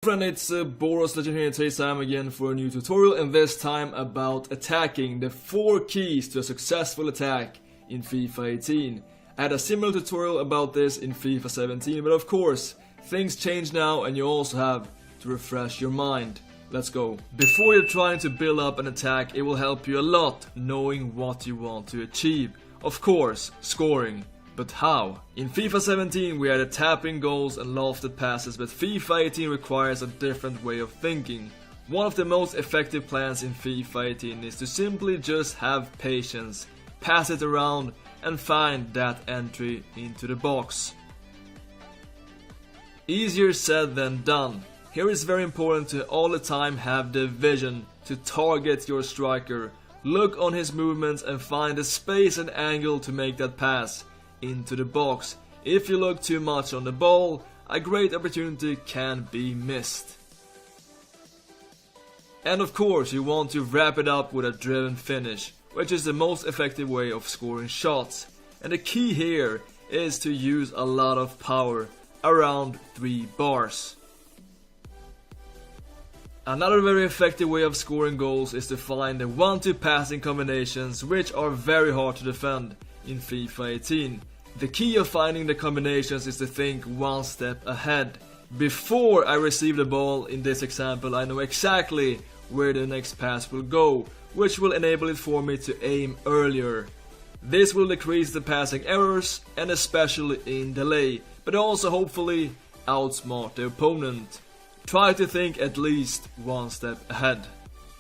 Friend, it's Boros Legend here. Today's time again for a new tutorial, and this time about attacking, the 4 keys to a successful attack in FIFA 18. I had a similar tutorial about this in FIFA 17, but of course things change now and you also have to refresh your mind. Let's go. Before you're trying to build up an attack, it will help you a lot knowing what you want to achieve. Of course, scoring. But how? In FIFA 17 we had tapping goals and lofted passes, but FIFA 18 requires a different way of thinking. One of the most effective plans in FIFA 18 is to simply just have patience, pass it around and find that entry into the box. Easier said than done. Here it's very important to all the time have the vision to target your striker, look on his movements and find the space and angle to make that pass into the box. If you look too much on the ball, a great opportunity can be missed. And of course you want to wrap it up with a driven finish, which is the most effective way of scoring shots. And the key here is to use a lot of power, around 3 bars. Another very effective way of scoring goals is to find the 1-2 passing combinations, which are very hard to defend in FIFA 18. The key of finding the combinations is to think one step ahead. Before I receive the ball in this example, I know exactly where the next pass will go, which will enable it for me to aim earlier. This will decrease the passing errors and especially in delay, but also hopefully outsmart the opponent. Try to think at least one step ahead.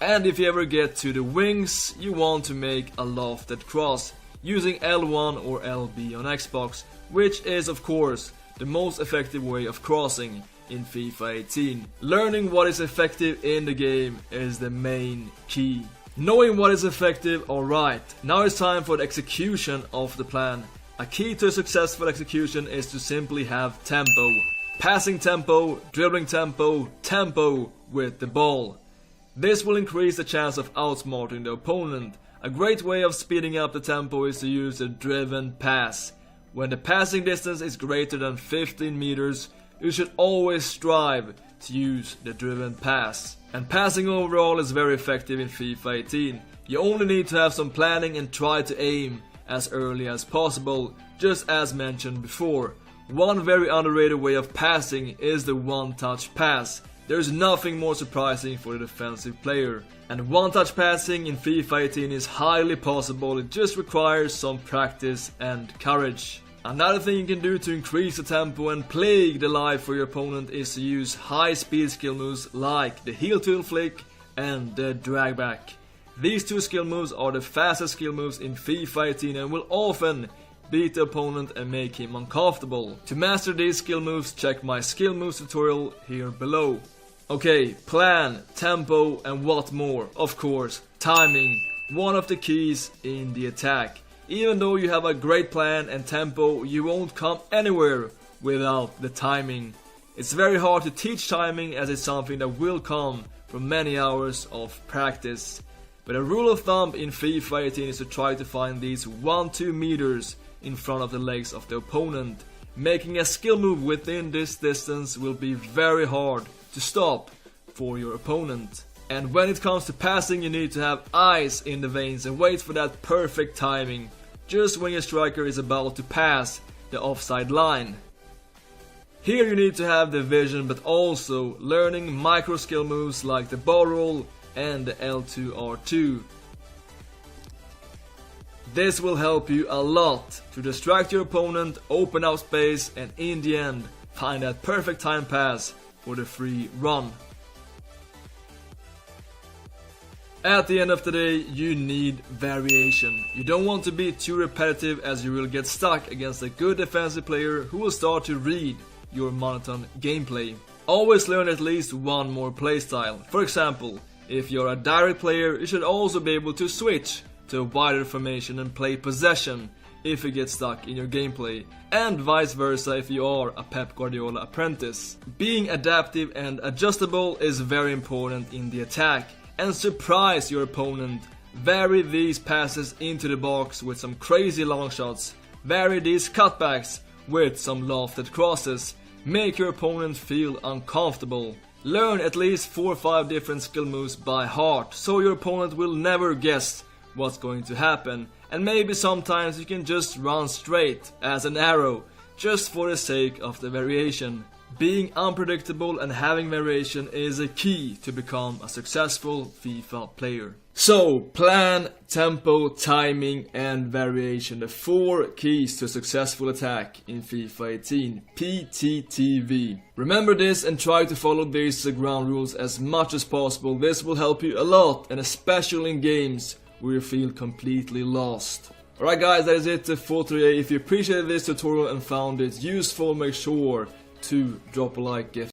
And if you ever get to the wings, you want to make a lofted cross using L1 or LB on Xbox, which is of course the most effective way of crossing in FIFA 18. Learning what is effective in the game is the main key. Knowing what is effective, alright, now it's time for the execution of the plan. A key to a successful execution is to simply have tempo. Passing tempo, dribbling tempo, tempo with the ball. This will increase the chance of outsmarting the opponent. A great way of speeding up the tempo is to use a driven pass. When the passing distance is greater than 15 meters, you should always strive to use the driven pass. And passing overall is very effective in FIFA 18. You only need to have some planning and try to aim as early as possible, just as mentioned before. One very underrated way of passing is the one-touch pass. There is nothing more surprising for the defensive player. And one-touch passing in FIFA 18 is highly possible, it just requires some practice and courage. Another thing you can do to increase the tempo and plague the life for your opponent is to use high-speed skill moves like the heel to flick and the drag back. These 2 skill moves are the fastest skill moves in FIFA 18 and will often beat the opponent and make him uncomfortable. To master these skill moves, check my skill moves tutorial here below. Okay, plan, tempo and what more? Of course, timing, one of the keys in the attack. Even though you have a great plan and tempo, you won't come anywhere without the timing. It's very hard to teach timing as it's something that will come from many hours of practice. But a rule of thumb in FIFA 18 is to try to find these 1-2 meters in front of the legs of the opponent. Making a skill move within this distance will be very hard to stop for your opponent. And when it comes to passing, you need to have ice in the veins and wait for that perfect timing, just when your striker is about to pass the offside line. Here you need to have the vision, but also learning micro skill moves like the ball roll and the L2R2. This will help you a lot to distract your opponent, open up space and in the end find that perfect time pass for the free run. At the end of the day, you need variation. You don't want to be too repetitive as you will get stuck against a good defensive player who will start to read your monotone gameplay. Always learn at least one more playstyle. For example, if you're a direct player, you should also be able to switch to a wider formation and play possession if you get stuck in your gameplay, and vice versa if you are a Pep Guardiola apprentice. Being adaptive and adjustable is very important in the attack, and surprise your opponent. Vary these passes into the box with some crazy long shots, vary these cutbacks with some lofted crosses, Make your opponent feel uncomfortable. Learn at least 4 or 5 different skill moves by heart, so your opponent will never guess what's going to happen, and maybe sometimes you can just run straight as an arrow, just for the sake of the variation. Being unpredictable and having variation is a key to become a successful FIFA player. So, plan, tempo, timing and variation, the 4 keys to a successful attack in FIFA 18, PTTV. Remember this and try to follow these ground rules as much as possible. This will help you a lot, and especially in games where you feel completely lost. Alright guys, that is it for today. If you appreciated this tutorial and found it useful, make sure to drop a like.